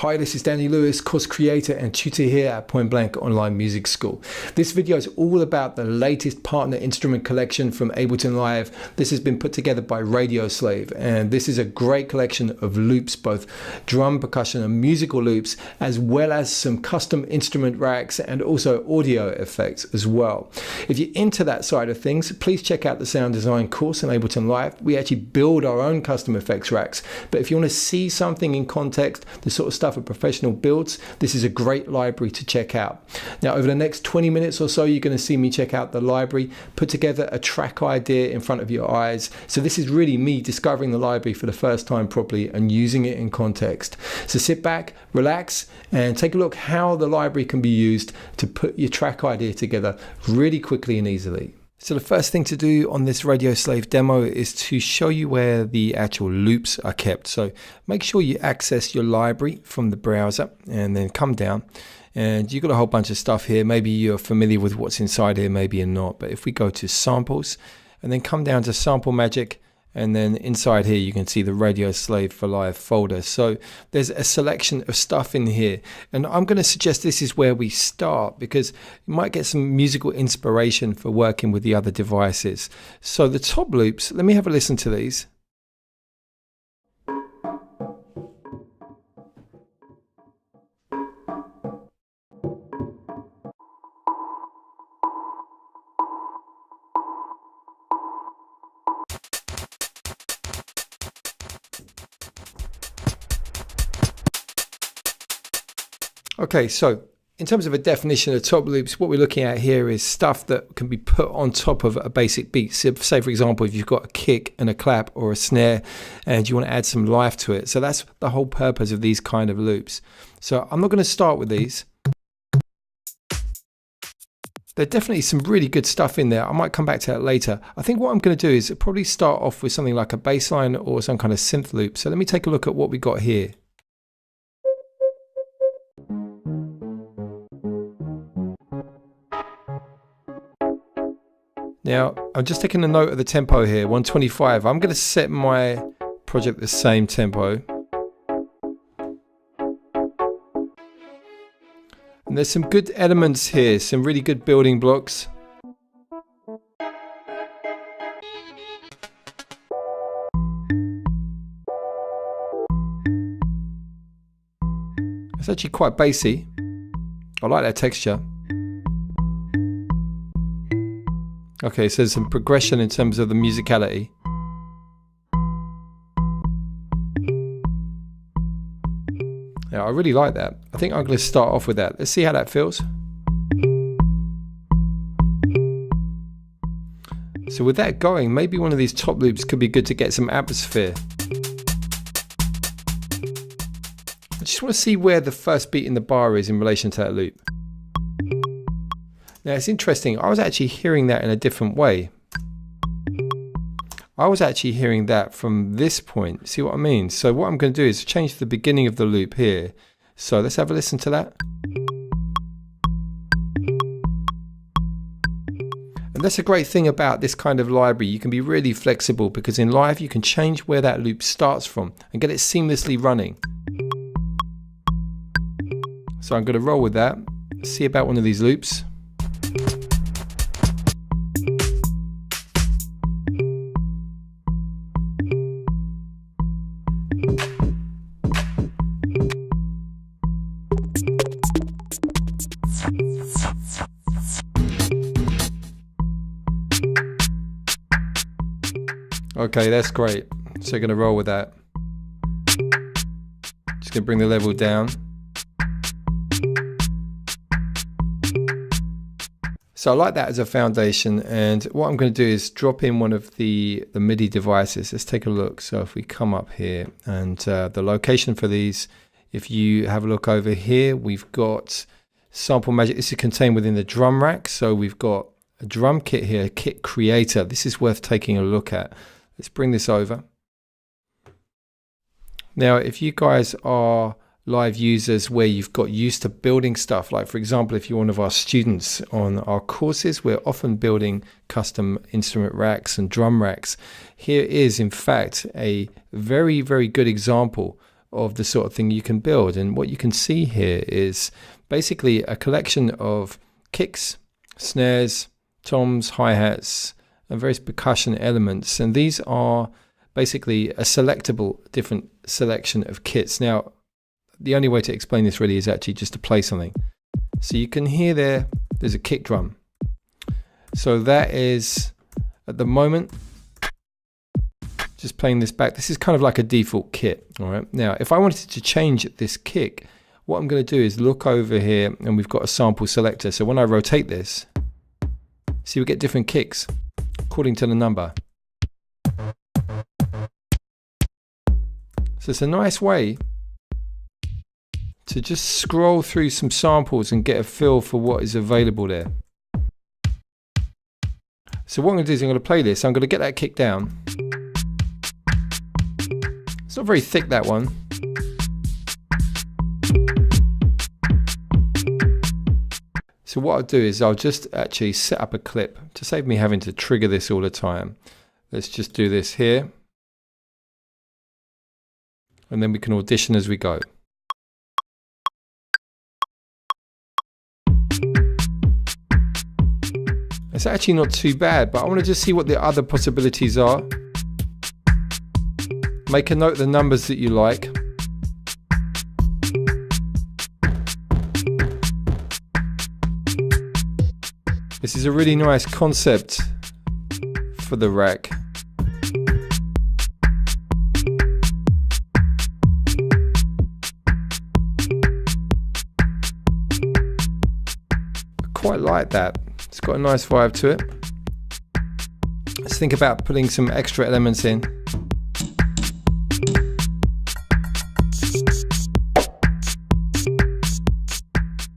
Hi, this is Danny Lewis, course creator and tutor here at Point Blank Online Music School. This video is all about the latest partner instrument collection from Ableton Live. This has been put together by Radio Slave, and this is a great collection of loops, both drum, percussion and musical loops, as well as some custom instrument racks and also audio effects as well. If you're into that side of things, please check out the sound design course in Ableton Live. We actually build our own custom effects racks, but if you want to see something in context, the sort of stuff a professional builds, this is a great library to check out. Now, over the next 20 minutes or so, you're going to see me check out the library, put together a track idea in front of your eyes. So this is really me discovering the library for the first time properly and using it in context. So sit back, relax, and take a look how the library can be used to put your track idea together really quickly and easily. So the first thing to do on this Radio Slave demo is to show you where the actual loops are kept. So make sure you access your library from the browser and then come down, and you've got a whole bunch of stuff here. Maybe you're familiar with what's inside here, maybe you're not. But if we go to samples and then come down to sample magic, and then inside here you can see the Radio Slave for Live folder. So there's a selection of stuff in here, and I'm going to suggest this is where we start because you might get some musical inspiration for working with the other devices. So the top loops, let me have a listen to these. Okay, so in terms of a definition of top loops, what we're looking at here is stuff that can be put on top of a basic beat. So say, for example, if you've got a kick and a clap or a snare and you want to add some life to it. So that's the whole purpose of these kind of loops. So I'm not going to start with these. There's definitely some really good stuff in there. I might come back to that later. I think what I'm going to do is probably start off with something like a bass line or some kind of synth loop. So let me take a look at what we got here. Now, I'm just taking a note of the tempo here, 125. I'm going to set my project the same tempo. And there's some good elements here, some really good building blocks. It's actually quite bassy. I like that texture. Okay, so there's some progression in terms of the musicality. Yeah, I really like that. I think I'm going to start off with that. Let's see how that feels. So with that going, maybe one of these top loops could be good to get some atmosphere. I just want to see where the first beat in the bar is in relation to that loop. Now it's interesting, I was actually hearing that in a different way. I was actually hearing that from this point, see what I mean? So what I'm going to do is change the beginning of the loop here. So let's have a listen to that. And that's a great thing about this kind of library. You can be really flexible because in live you can change where that loop starts from and get it seamlessly running. So I'm going to roll with that, see about one of these loops. Okay, that's great. So we're going to roll with that. Just going to bring the level down. So I like that as a foundation, and what I'm going to do is drop in one of the MIDI devices. Let's take a look. So if we come up here, and the location for these, if you have a look over here, we've got Sample Magic. This is contained within the drum rack. So we've got a drum kit here, a kit creator. This is worth taking a look at. Let's bring this over. Now, if you guys are live users where you've got used to building stuff, like for example, if you're one of our students on our courses, we're often building custom instrument racks and drum racks. Here is in fact a very, very good example of the sort of thing you can build. And what you can see here is basically a collection of kicks, snares, toms, hi-hats, and various percussion elements. And these are basically a selectable different selection of kits. Now, the only way to explain this really is actually just to play something. So you can hear there's a kick drum. So that is, at the moment, just playing this back. This is kind of like a default kit. All right. Now, if I wanted to change this kick, what I'm going to do is look over here, and we've got a sample selector. So when I rotate this, see, we get different kicks according to the number. So it's a nice way to just scroll through some samples and get a feel for what is available there. So what I'm going to do is I'm going to play this. I'm going to get that kick down. It's not very thick, that one. So what I'll do is I'll just actually set up a clip to save me having to trigger this all the time. Let's just do this here. And then we can audition as we go. It's actually not too bad, but I want to just see what the other possibilities are. Make a note of the numbers that you like. This is a really nice concept for the rack. I quite like that. It's got a nice vibe to it. Let's think about putting some extra elements in.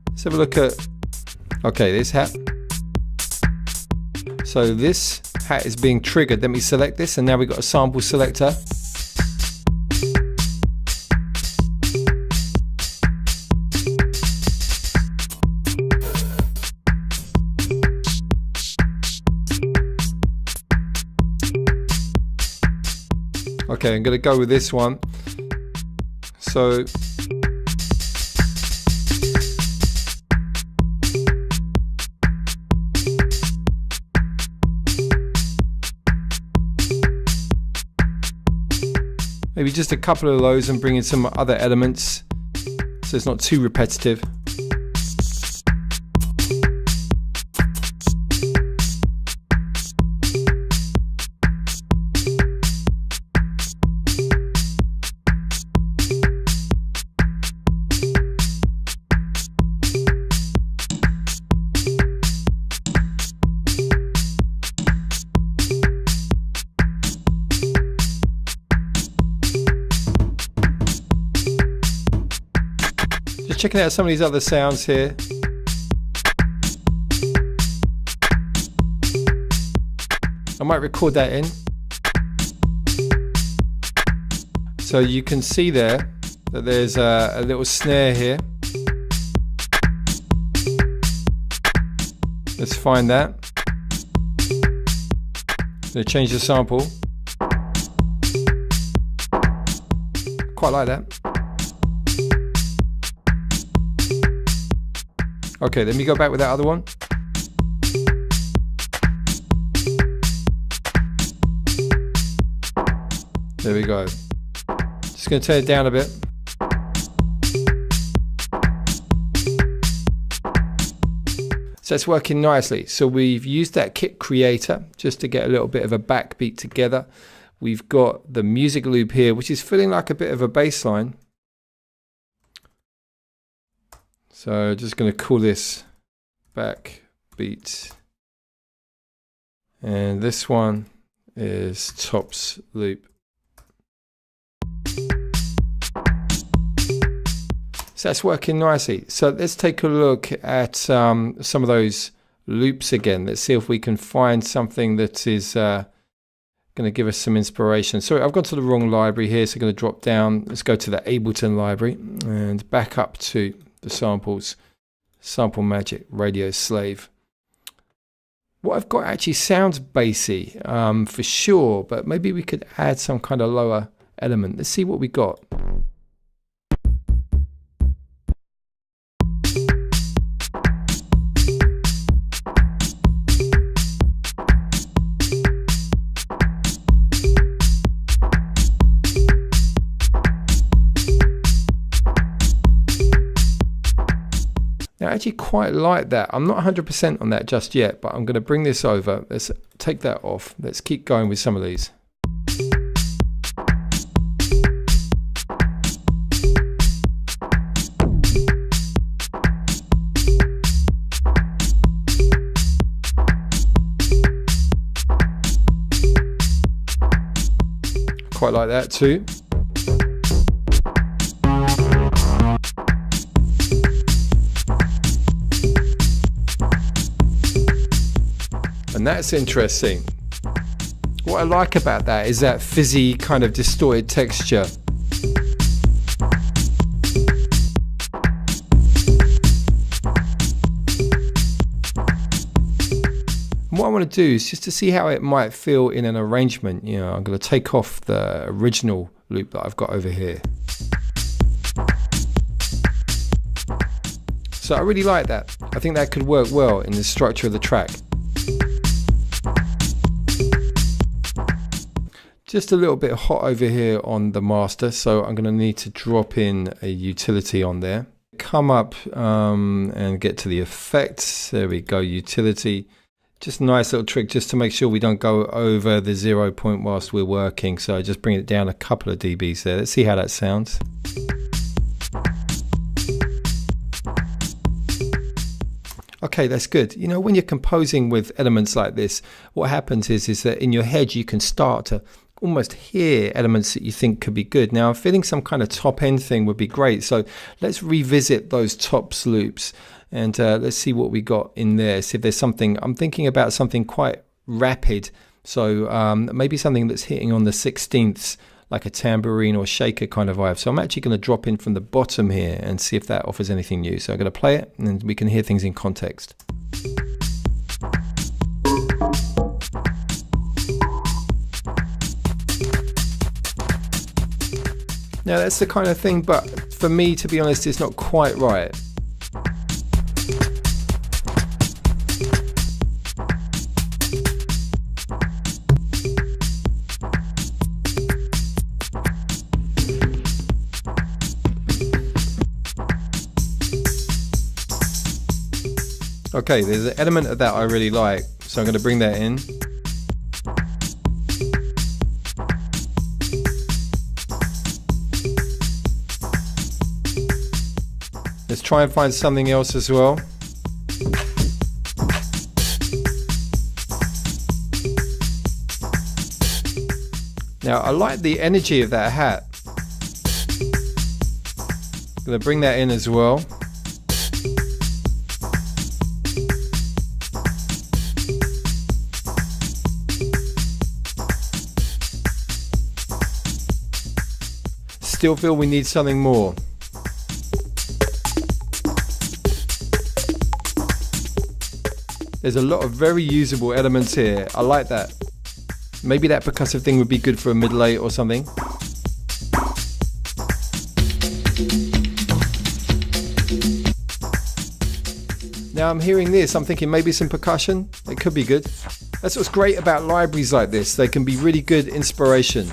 Let's have a look at, okay, this hat. So this hat is being triggered. Let me select this, and now we've got a sample selector. Okay, I'm going to go with this one. So maybe just a couple of those and bring in some other elements so it's not too repetitive. Checking out some of these other sounds here. I might record that in. So you can see there that there's a little snare here. Let's find that. I'm going to change the sample. Quite like that. Okay, let me go back with that other one. There we go. Just going to turn it down a bit. So it's working nicely. So we've used that kit creator just to get a little bit of a backbeat together. We've got the music loop here, which is feeling like a bit of a bass line. So just going to call this backbeat. And this one is tops loop. So that's working nicely. So let's take a look at some of those loops again. Let's see if we can find something that is going to give us some inspiration. Sorry, I've gone to the wrong library here, so I'm going to drop down. Let's go to the Ableton library and back up to the samples. Sample Magic, Radio Slave. What I've got actually sounds bassy for sure, but maybe we could add some kind of lower element. Let's see what we got. Now I actually quite like that. I'm not 100% on that just yet, but I'm going to bring this over. Let's take that off. Let's keep going with some of these. Quite like that too. And that's interesting. What I like about that is that fizzy kind of distorted texture. And what I want to do is just to see how it might feel in an arrangement. You know, I'm going to take off the original loop that I've got over here. So I really like that. I think that could work well in the structure of the track. Just a little bit hot over here on the master, so I'm going to need to drop in a utility on there. Come up and get to the effects. There we go, utility. Just a nice little trick just to make sure we don't go over the 0 point whilst we're working. So just bring it down a couple of dBs there. Let's see how that sounds. Okay, that's good. You know, when you're composing with elements like this, what happens is that in your head you can start to almost hear elements that you think could be good. Now I'm feeling some kind of top end thing would be great. So let's revisit those tops loops and let's see what we got in there. See if there's something. I'm thinking about something quite rapid. So maybe something that's hitting on the 16ths, like a tambourine or shaker kind of vibe. So I'm actually going to drop in from the bottom here and see if that offers anything new. So I'm going to play it and we can hear things in context. Now that's the kind of thing, but for me, to be honest, it's not quite right. Okay, there's an element of that I really like, so I'm going to bring that in. Let's try and find something else as well. Now I like the energy of that hat. I'm going to bring that in as well. Still feel we need something more. There's a lot of very usable elements here. I like that. Maybe that percussive thing would be good for a middle eight or something. Now I'm hearing this, I'm thinking maybe some percussion. It could be good. That's what's great about libraries like this. They can be really good inspiration.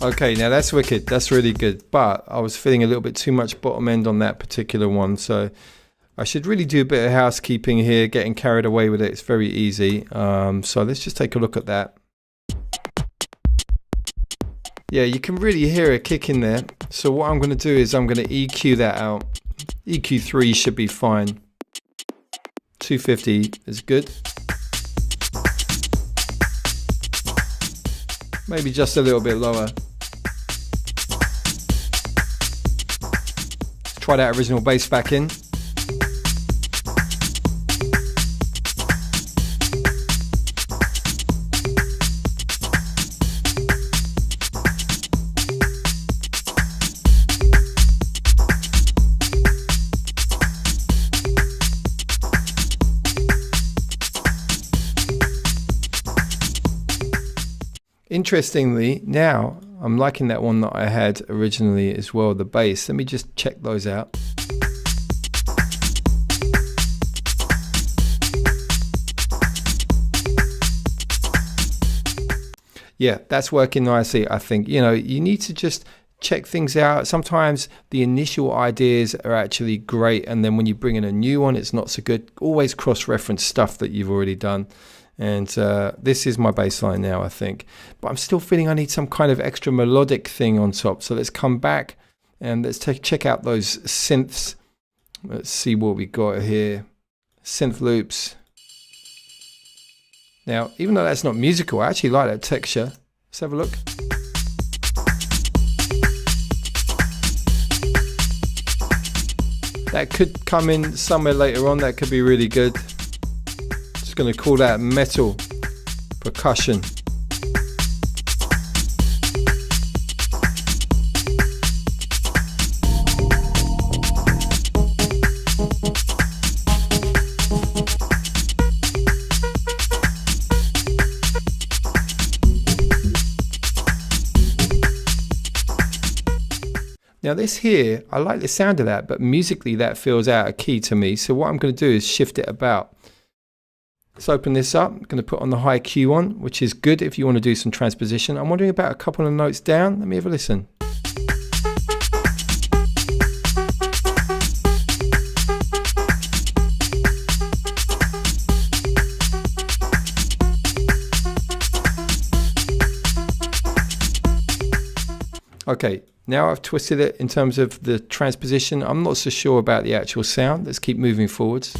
Okay, now that's wicked. That's really good. But I was feeling a little bit too much bottom end on that particular one. So I should really do a bit of housekeeping here, getting carried away with it. It's very easy. So let's just take a look at that. Yeah, you can really hear a kick in there. So what I'm going to do is I'm going to EQ that out. EQ3 should be fine. 250 is good. Maybe just a little bit lower. try that original bass back in. Interestingly, now I'm liking that one that I had originally as well, the bass. Let me just check those out. Yeah, that's working nicely, I think. You know, you need to just check things out. Sometimes the initial ideas are actually great, and then when you bring in a new one, it's not so good. Always cross-reference stuff that you've already done. And this is my bass line now, I think. But I'm still feeling I need some kind of extra melodic thing on top. So let's come back and let's check out those synths. Let's see what we got here. Synth loops. Now, even though that's not musical, I actually like that texture. Let's have a look. That could come in somewhere later on. That could be really good. Going to call that metal percussion. Now this here, I like the sound of that, but musically that feels out of key to me. So what I'm going to do is shift it about. Let's open this up. I'm going to put on the high Q on, which is good if you want to do some transposition. I'm wondering about a couple of notes down. Let me have a listen. Okay, now I've twisted it in terms of the transposition. I'm not so sure about the actual sound. Let's keep moving forwards.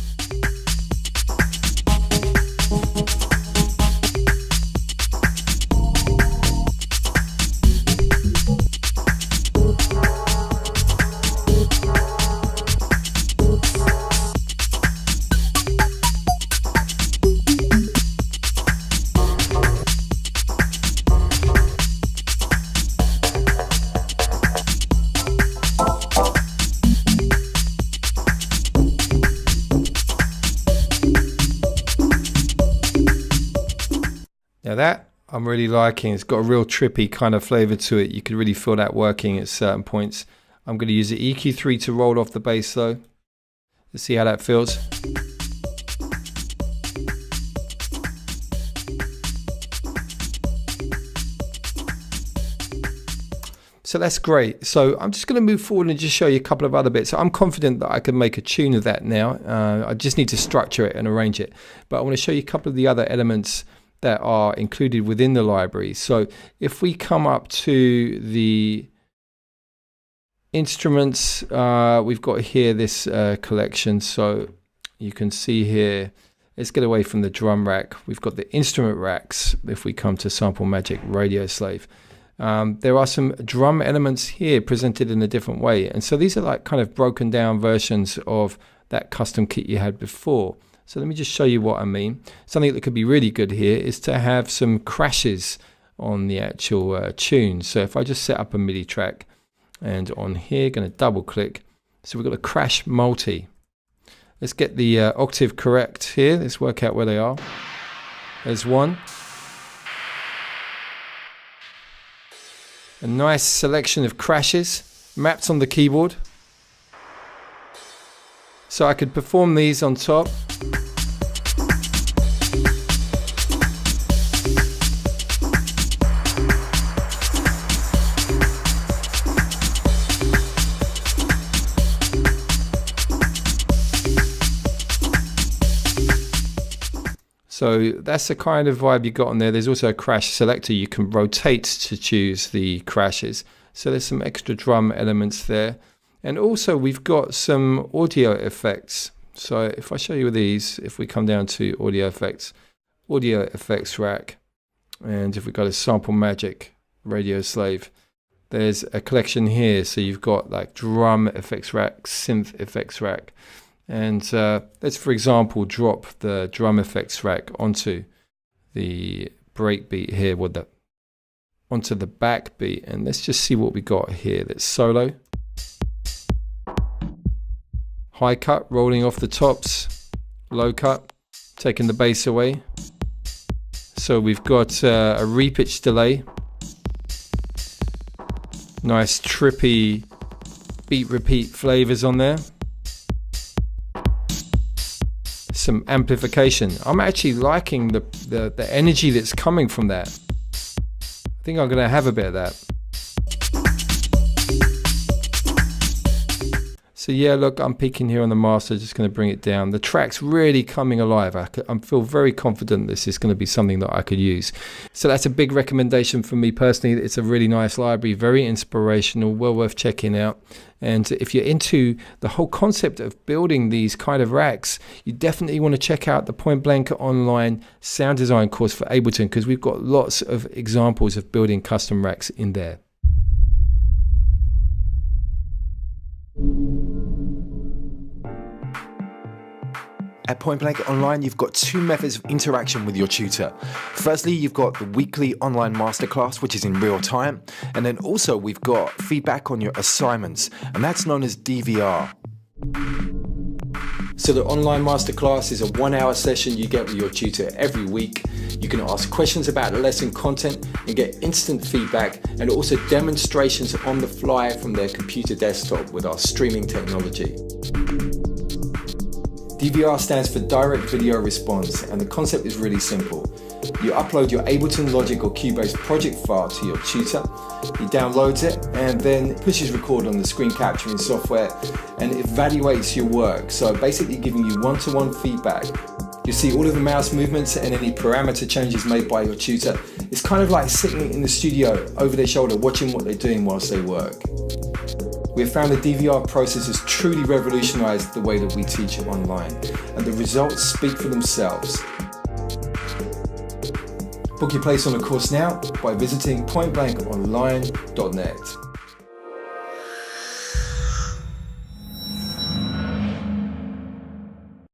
Now that I'm really liking. It's got a real trippy kind of flavor to it. You could really feel that working at certain points. I'm going to use the EQ3 to roll off the bass though. Let's see how that feels. So that's great. So I'm just going to move forward and just show you a couple of other bits. So I'm confident that I can make a tune of that now. I just need to structure it and arrange it. But I want to show you a couple of the other elements that are included within the library. So if we come up to the instruments, we've got here this collection. So you can see here, let's get away from the drum rack. We've got the instrument racks. If we come to Sample Magic Radio Slave, there are some drum elements here presented in a different way. And so these are like kind of broken down versions of that custom kit you had before. So let me just show you what I mean. Something that could be really good here is to have some crashes on the actual tune. So if I just set up a MIDI track and on here, going to double click. So we've got a crash multi. Let's get the octave correct here. Let's work out where they are. There's one. A nice selection of crashes mapped on the keyboard. So I could perform these on top. So that's the kind of vibe you got on there. There's also a crash selector. You can rotate to choose the crashes. So there's some extra drum elements there. And also we've got some audio effects. So if I show you these, if we come down to audio effects rack, and if we go to Sample Magic Radio Slave, there's a collection here. So you've got like drum effects rack, synth effects rack. And let's, for example, drop the drum effects rack onto the breakbeat here, onto the backbeat. And let's just see what we got here. That's solo. High cut rolling off the tops, low cut, taking the bass away. So we've got a repitch delay. Nice trippy beat repeat flavors on there. Some amplification. I'm actually liking the energy that's coming from that. I think I'm going to have a bit of that. So yeah, look, I'm peaking here on the master, just going to bring it down. The track's really coming alive. I feel very confident this is going to be something that I could use. So that's a big recommendation for me personally. It's a really nice library, very inspirational, well worth checking out. And if you're into the whole concept of building these kind of racks, you definitely want to check out the Point Blank online sound design course for Ableton, because we've got lots of examples of building custom racks in there. At Point Blank Online, you've got two methods of interaction with your tutor. Firstly, you've got the weekly online masterclass, which is in real time. And then also we've got feedback on your assignments, and that's known as DVR. So the online masterclass is a 1-hour session you get with your tutor every week. You can ask questions about the lesson content and get instant feedback, and also demonstrations on the fly from their computer desktop with our streaming technology. DVR stands for Direct Video Response, and the concept is really simple. You upload your Ableton, Logic or Cubase project file to your tutor, he downloads it and then pushes record on the screen capturing software and evaluates your work, so basically giving you one-to-one feedback. You see all of the mouse movements and any parameter changes made by your tutor. It's kind of like sitting in the studio over their shoulder watching what they're doing whilst they work. We have found the DVR process has truly revolutionized the way that we teach online, and the results speak for themselves. Book your place on the course now by visiting pointblankonline.net.